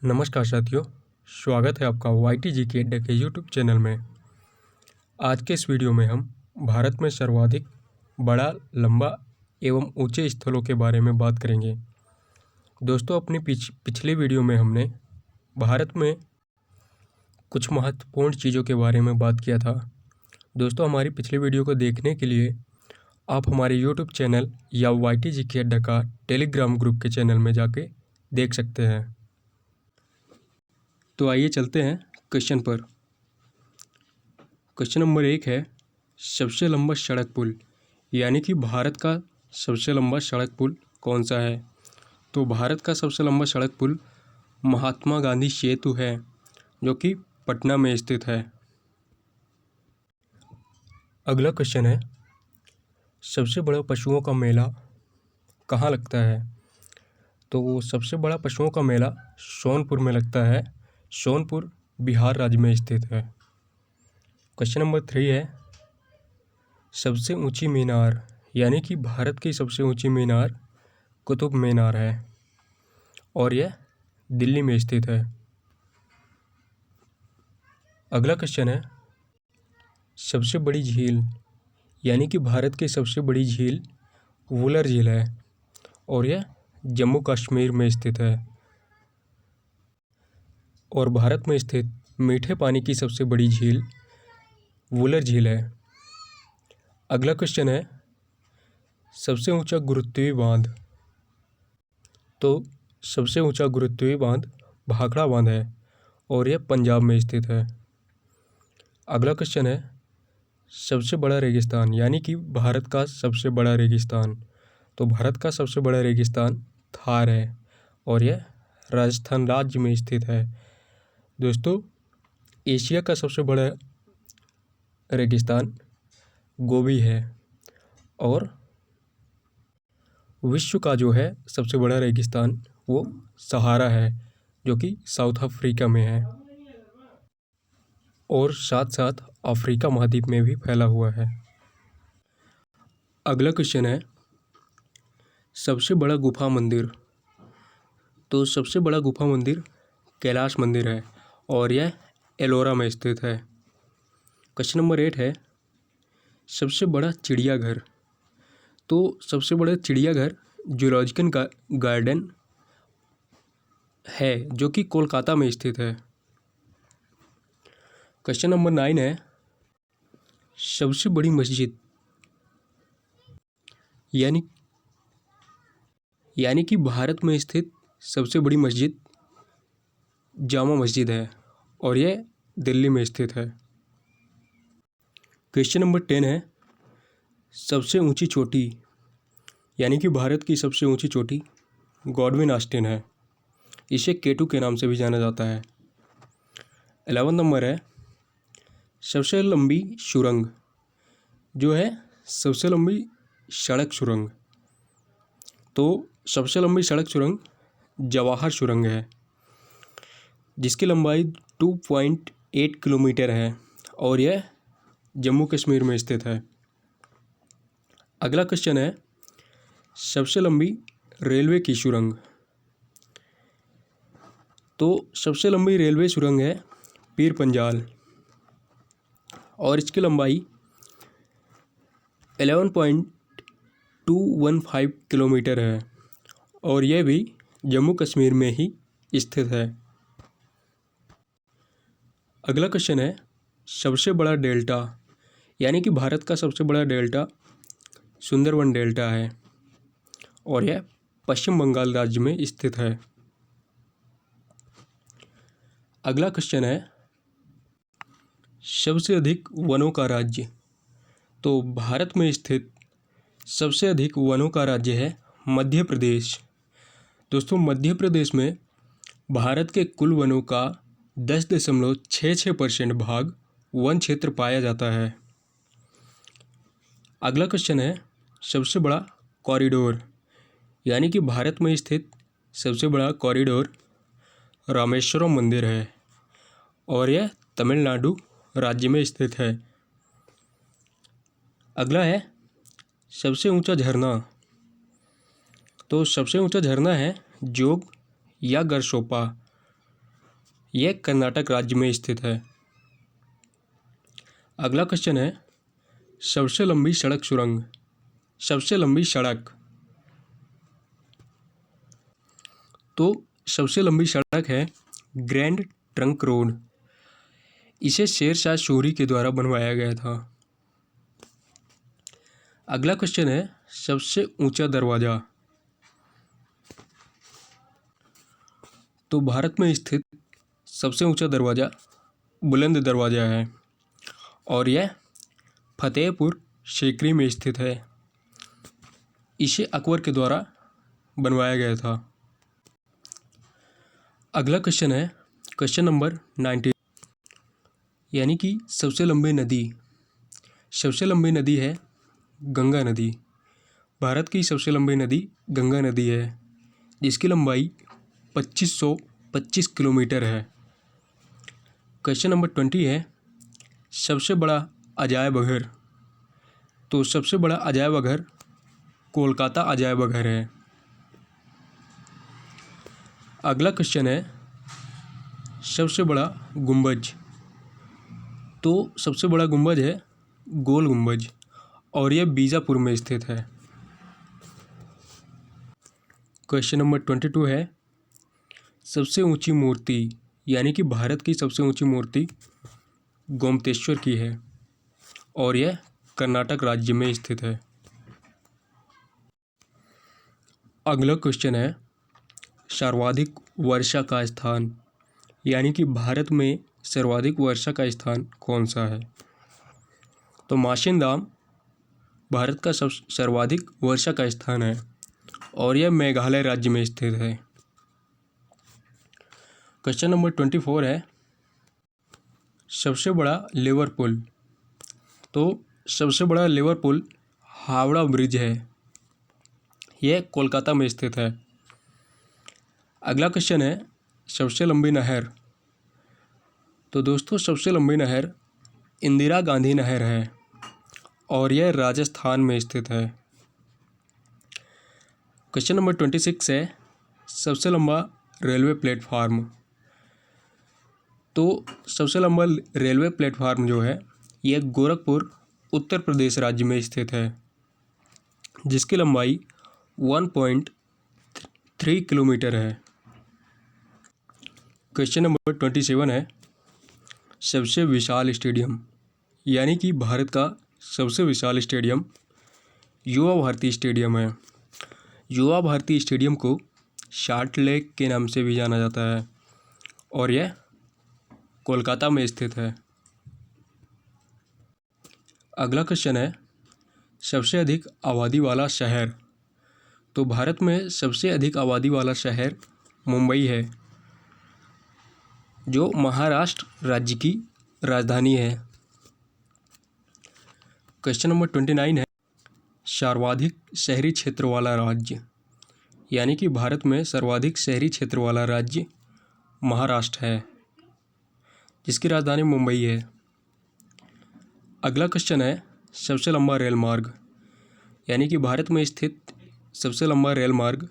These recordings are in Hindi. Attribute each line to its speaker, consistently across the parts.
Speaker 1: नमस्कार साथियों, स्वागत है आपका YT के अड्डा के यूट्यूब चैनल में। आज के इस वीडियो में हम भारत में सर्वाधिक बड़ा, लंबा एवं ऊंचे स्थलों के बारे में बात करेंगे। दोस्तों, अपनी पिछली वीडियो में हमने भारत में कुछ महत्वपूर्ण चीज़ों के बारे में बात किया था। दोस्तों, हमारी पिछली वीडियो को देखने के लिए आप हमारे यूट्यूब चैनल या YT के अड्डा का टेलीग्राम ग्रुप के चैनल में जाके देख सकते हैं। तो आइए चलते हैं क्वेश्चन पर। क्वेश्चन नंबर 1 है, सबसे लंबा सड़क पुल, यानी कि भारत का सबसे लंबा सड़क पुल कौन सा है? तो भारत का सबसे लंबा सड़क पुल महात्मा गांधी सेतु है, जो कि पटना में स्थित है। अगला क्वेश्चन है, सबसे बड़ा पशुओं का मेला कहाँ लगता है? तो सबसे बड़ा पशुओं का मेला सोनपुर में लगता है। सोनपुर बिहार राज्य में स्थित है। क्वेश्चन नंबर 3 है, सबसे ऊंची मीनार, यानी कि भारत की सबसे ऊंची मीनार कुतुब मीनार है और यह दिल्ली में स्थित है। अगला क्वेश्चन है, सबसे बड़ी झील, यानी कि भारत की सबसे बड़ी झील वुलर झील है और यह जम्मू कश्मीर में स्थित है। और भारत में स्थित मीठे पानी की सबसे बड़ी झील वुलर झील है। अगला क्वेश्चन है, सबसे ऊंचा गुरुत्वीय बांध। तो सबसे ऊंचा गुरुत्वीय बांध भाखड़ा बांध है और यह पंजाब में स्थित है। अगला क्वेश्चन है, सबसे बड़ा रेगिस्तान, यानी कि भारत का सबसे बड़ा रेगिस्तान। तो भारत का सबसे बड़ा रेगिस्तान थार है और यह राजस्थान राज्य में स्थित है। दोस्तों, एशिया का सबसे बड़ा रेगिस्तान गोबी है और विश्व का जो है सबसे बड़ा रेगिस्तान वो सहारा है, जो कि साउथ अफ्रीका में है और साथ साथ अफ्रीका महाद्वीप में भी फैला हुआ है। अगला क्वेश्चन है, सबसे बड़ा गुफा मंदिर। तो सबसे बड़ा गुफा मंदिर कैलाश मंदिर है और यह एलोरा में स्थित है। क्वेश्चन नंबर 8 है, सबसे बड़ा चिड़ियाघर। तो सबसे बड़ा चिड़ियाघर जूलॉजिकल गार्डन है, जो कि कोलकाता में स्थित है। क्वेश्चन नंबर 9 है, सबसे बड़ी मस्जिद, यानी कि भारत में स्थित सबसे बड़ी मस्जिद जामा मस्जिद है और यह दिल्ली में स्थित है। क्वेश्चन नंबर 10 है, सबसे ऊंची चोटी, यानी कि भारत की सबसे ऊंची चोटी गॉडविन ऑस्टिन है। इसे केटू के नाम से भी जाना जाता है। 11 नंबर है, सबसे लंबी सुरंग, जो है सबसे लंबी सड़क सुरंग। तो सबसे लंबी सड़क सुरंग जवाहर सुरंग है, जिसकी लंबाई 2.8 किलोमीटर है और यह जम्मू कश्मीर में स्थित है। अगला क्वेश्चन है, सबसे लंबी रेलवे की सुरंग। तो सबसे लंबी रेलवे सुरंग है पीर पंजाल और इसकी लंबाई 11.215 किलोमीटर है और यह भी जम्मू कश्मीर में ही स्थित है। अगला क्वेश्चन है, सबसे बड़ा डेल्टा, यानी कि भारत का सबसे बड़ा डेल्टा सुंदरवन डेल्टा है और यह पश्चिम बंगाल राज्य में स्थित है। अगला क्वेश्चन है, सबसे अधिक वनों का राज्य। तो भारत में स्थित सबसे अधिक वनों का राज्य है मध्य प्रदेश। दोस्तों, मध्य प्रदेश में भारत के कुल वनों का 10.66% भाग वन क्षेत्र पाया जाता है। अगला क्वेश्चन है, सबसे बड़ा कॉरिडोर, यानी कि भारत में स्थित सबसे बड़ा कॉरिडोर रामेश्वरम मंदिर है और यह तमिलनाडु राज्य में स्थित है। अगला है, सबसे ऊंचा झरना। तो सबसे ऊंचा झरना है जोग या गरसोपा यह कर्नाटक राज्य में स्थित है। अगला क्वेश्चन है, सबसे लंबी सड़क सुरंग। सबसे लंबी सड़क, तो सबसे लंबी सड़क है ग्रैंड ट्रंक रोड। इसे शेरशाह सूरी के द्वारा बनवाया गया था। अगला क्वेश्चन है, सबसे ऊंचा दरवाज़ा। तो भारत में स्थित सबसे ऊंचा दरवाज़ा बुलंद दरवाज़ा है और यह फतेहपुर सीकरी में स्थित है। इसे अकबर के द्वारा बनवाया गया था। अगला क्वेश्चन है क्वेश्चन नंबर 19, यानी कि सबसे लंबी नदी। सबसे लंबी नदी है गंगा नदी। भारत की सबसे लंबी नदी गंगा नदी है, जिसकी लंबाई 2525 किलोमीटर है। क्वेश्चन नंबर 20 है, सबसे बड़ा अजायब घर। तो सबसे बड़ा अजायब घर कोलकाता अजायब घर है। अगला क्वेश्चन है, सबसे बड़ा गुंबज। तो सबसे बड़ा गुंबज है गोल गुंबज और यह बीजापुर में स्थित है। क्वेश्चन नंबर 22 है, सबसे ऊंची मूर्ति, यानी कि भारत की सबसे ऊंची मूर्ति गोमतेश्वर की है और यह कर्नाटक राज्य में स्थित है। अगला क्वेश्चन है, सर्वाधिक वर्षा का स्थान, यानी कि भारत में सर्वाधिक वर्षा का स्थान कौन सा है। तो माशिनदाम भारत का सर्वाधिक वर्षा का स्थान है और यह मेघालय राज्य में स्थित है। क्वेश्चन नंबर 24 है, सबसे बड़ा लेवर पुल। तो सबसे बड़ा लेवर पुल हावड़ा ब्रिज है, यह कोलकाता में स्थित है। अगला क्वेश्चन है, सबसे लंबी नहर। तो दोस्तों सबसे लंबी नहर इंदिरा गांधी नहर है और यह राजस्थान में स्थित है। क्वेश्चन नंबर 26 है, सबसे लंबा रेलवे प्लेटफार्म। तो सबसे लंबा रेलवे प्लेटफार्म जो है यह गोरखपुर उत्तर प्रदेश राज्य में स्थित है, जिसकी लंबाई 1.3 किलोमीटर है। क्वेश्चन नंबर 27 है, सबसे विशाल स्टेडियम, यानी कि भारत का सबसे विशाल स्टेडियम युवा भारती स्टेडियम है। युवा भारती स्टेडियम को सॉल्ट लेक के नाम से भी जाना जाता है और यह कोलकाता में स्थित है। अगला क्वेश्चन है, सबसे अधिक आबादी वाला शहर। तो भारत में सबसे अधिक आबादी वाला शहर मुंबई है, जो महाराष्ट्र राज्य की राजधानी है। क्वेश्चन नंबर 29 है, सर्वाधिक शहरी क्षेत्र वाला राज्य, यानी कि भारत में सर्वाधिक शहरी क्षेत्र वाला राज्य महाराष्ट्र है, जिसकी राजधानी मुंबई है। अगला क्वेश्चन है, सबसे लंबा रेल मार्ग, यानी कि भारत में स्थित सबसे लंबा रेल मार्ग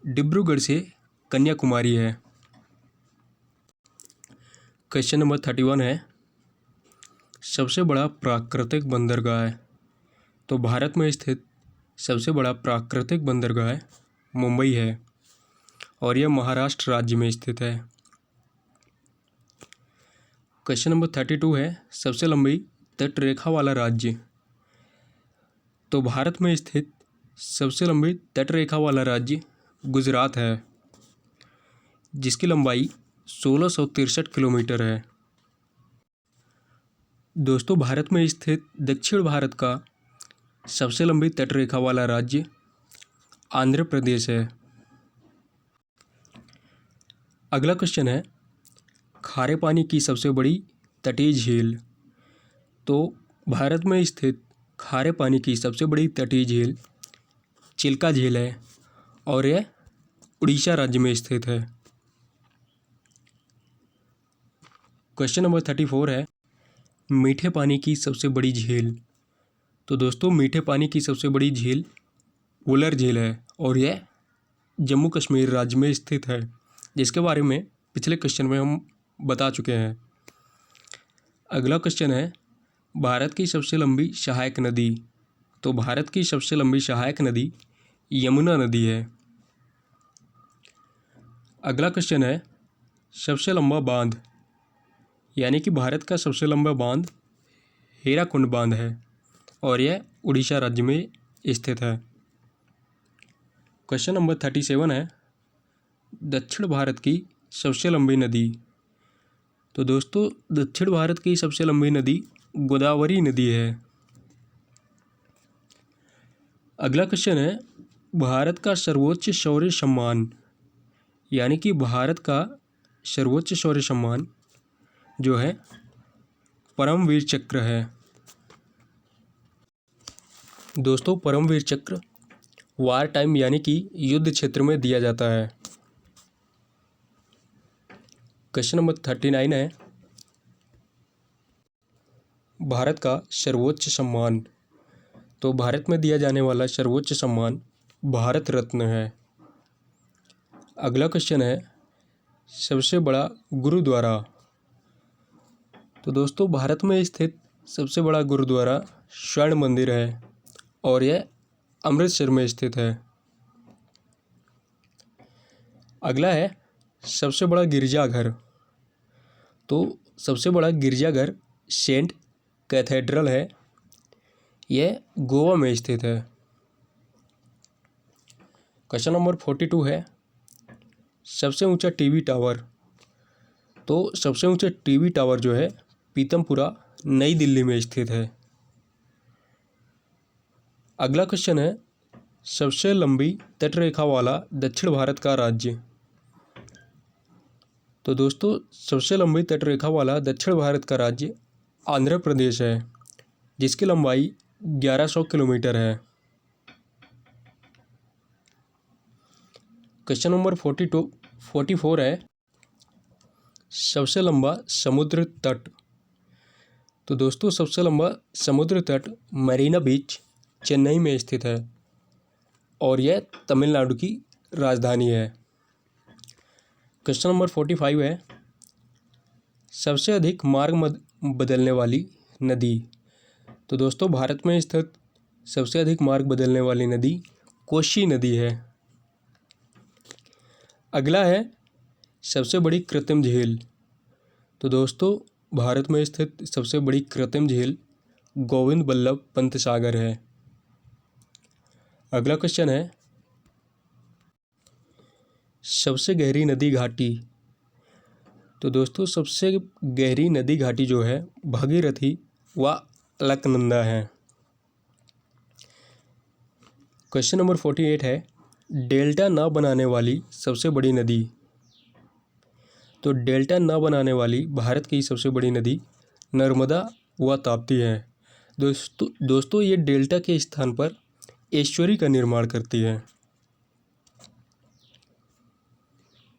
Speaker 1: डिब्रूगढ़ से कन्याकुमारी है। क्वेश्चन नंबर 31 है, सबसे बड़ा प्राकृतिक बंदरगाह। तो भारत में स्थित सबसे बड़ा प्राकृतिक बंदरगाह मुंबई है और यह महाराष्ट्र राज्य में स्थित है। क्वेश्चन नंबर 32 है, सबसे लंबी तटरेखा वाला राज्य। तो भारत में स्थित सबसे लंबी तटरेखा वाला राज्य गुजरात है, जिसकी लंबाई 1663 किलोमीटर है। दोस्तों भारत में स्थित दक्षिण भारत का सबसे लंबी तटरेखा वाला राज्य आंध्र प्रदेश है। अगला क्वेश्चन है, खारे पानी की सबसे बड़ी तटीय झील। तो भारत में स्थित खारे पानी की सबसे बड़ी तटीय झील चिल्का झील है और यह उड़ीसा राज्य में स्थित है। क्वेश्चन नंबर 34 है, मीठे पानी की सबसे बड़ी झील। तो दोस्तों मीठे पानी की सबसे बड़ी झील वुलर झील है और यह जम्मू कश्मीर राज्य में स्थित है, जिसके बारे में पिछले क्वेश्चन में हम बता चुके हैं। अगला क्वेश्चन है भारत की सबसे लंबी सहायक नदी। तो भारत की सबसे लंबी सहायक नदी यमुना नदी है। अगला क्वेश्चन है सबसे लंबा बांध, यानी कि भारत का सबसे लंबा बांध हीराकुंड बांध है और यह उड़ीसा राज्य में स्थित है। क्वेश्चन नंबर 37 है दक्षिण भारत की सबसे लंबी नदी। तो दोस्तों दक्षिण भारत की सबसे लंबी नदी गोदावरी नदी है। अगला क्वेश्चन है भारत का सर्वोच्च शौर्य सम्मान, यानी कि भारत का सर्वोच्च शौर्य सम्मान जो है परमवीर चक्र है। दोस्तों परमवीर चक्र वार टाइम यानी कि युद्ध क्षेत्र में दिया जाता है। क्वेश्चन नंबर 39 है भारत का सर्वोच्च सम्मान। तो भारत में दिया जाने वाला सर्वोच्च सम्मान भारत रत्न है। अगला क्वेश्चन है सबसे बड़ा गुरुद्वारा। तो दोस्तों भारत में स्थित सबसे बड़ा गुरुद्वारा स्वर्ण मंदिर है और यह अमृतसर में स्थित है। अगला है सबसे बड़ा गिरजाघर। तो सबसे बड़ा गिरजाघर सेंट कैथेड्रल है, यह गोवा में स्थित है। क्वेश्चन नंबर 42 है सबसे ऊंचा टीवी टावर। तो सबसे ऊंचा टीवी टावर जो है पीतमपुरा नई दिल्ली में स्थित है। अगला क्वेश्चन है सबसे लंबी तटरेखा वाला दक्षिण भारत का राज्य। तो दोस्तों सबसे लंबी तटरेखा वाला दक्षिण भारत का राज्य आंध्र प्रदेश है, जिसकी लंबाई 1100 किलोमीटर है। क्वेश्चन नंबर 44 है सबसे लंबा समुद्र तट। तो दोस्तों सबसे लंबा समुद्र तट मरीना बीच चेन्नई में स्थित है और यह तमिलनाडु की राजधानी है। क्वेश्चन नंबर 45 है सबसे अधिक मार्ग बदलने वाली नदी। तो दोस्तों भारत में स्थित सबसे अधिक मार्ग बदलने वाली नदी कोसी नदी है। अगला है सबसे बड़ी कृत्रिम झील। तो दोस्तों भारत में स्थित सबसे बड़ी कृत्रिम झील गोविंद बल्लभ पंत सागर है। अगला क्वेश्चन है सबसे गहरी नदी घाटी। तो दोस्तों सबसे गहरी नदी घाटी जो है भागीरथी व अलकनंदा है। क्वेश्चन नंबर 48 है डेल्टा न बनाने वाली सबसे बड़ी नदी। तो डेल्टा न बनाने वाली भारत की सबसे बड़ी नदी नर्मदा व ताप्ती है। दोस्तों ये डेल्टा के स्थान पर एस्चुरी का निर्माण करती है।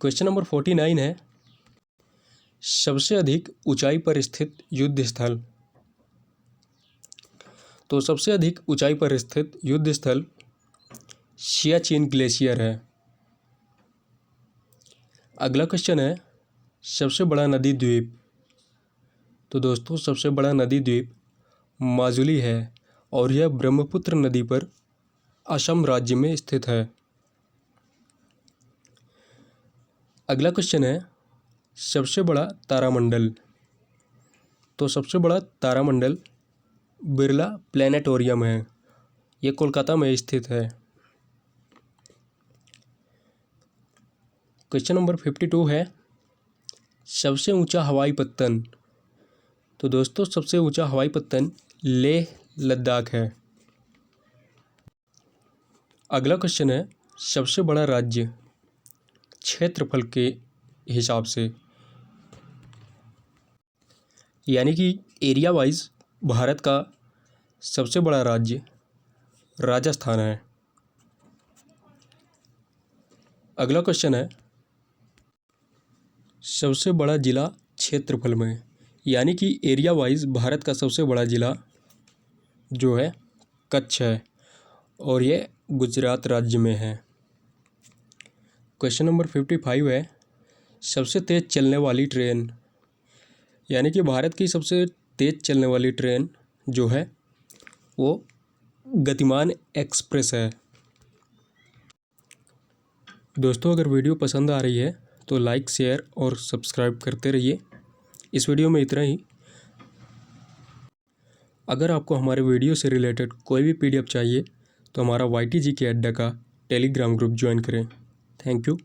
Speaker 1: क्वेश्चन नंबर 49 है सबसे अधिक ऊंचाई पर स्थित युद्ध स्थल। तो सबसे अधिक ऊंचाई पर स्थित युद्ध स्थल सियाचिन ग्लेशियर है। अगला क्वेश्चन है सबसे बड़ा नदी द्वीप। तो दोस्तों सबसे बड़ा नदी द्वीप माजुली है और यह ब्रह्मपुत्र नदी पर असम राज्य में स्थित है। अगला क्वेश्चन है सबसे बड़ा तारामंडल। तो सबसे बड़ा तारामंडल बिरला प्लैनेटोरियम है, यह कोलकाता में स्थित है। क्वेश्चन नंबर 52 है सबसे ऊंचा हवाई पत्तन। तो दोस्तों सबसे ऊंचा हवाई पत्तन लेह लद्दाख है। अगला क्वेश्चन है सबसे बड़ा राज्य क्षेत्रफल के हिसाब से, यानी कि एरिया वाइज भारत का सबसे बड़ा राज्य राजस्थान है। अगला क्वेश्चन है सबसे बड़ा जिला क्षेत्रफल में, यानी कि एरिया वाइज भारत का सबसे बड़ा जिला जो है कच्छ है और ये गुजरात राज्य में है। क्वेश्चन नंबर 55 है सबसे तेज़ चलने वाली ट्रेन, यानी कि भारत की सबसे तेज़ चलने वाली ट्रेन जो है वो गतिमान एक्सप्रेस है। दोस्तों, अगर वीडियो पसंद आ रही है तो लाइक, शेयर और सब्सक्राइब करते रहिए। इस वीडियो में इतना ही। अगर आपको हमारे वीडियो से रिलेटेड कोई भी PDF चाहिए तो हमारा YTG के अड्डा का टेलीग्राम ग्रुप ज्वाइन करें। Thank you.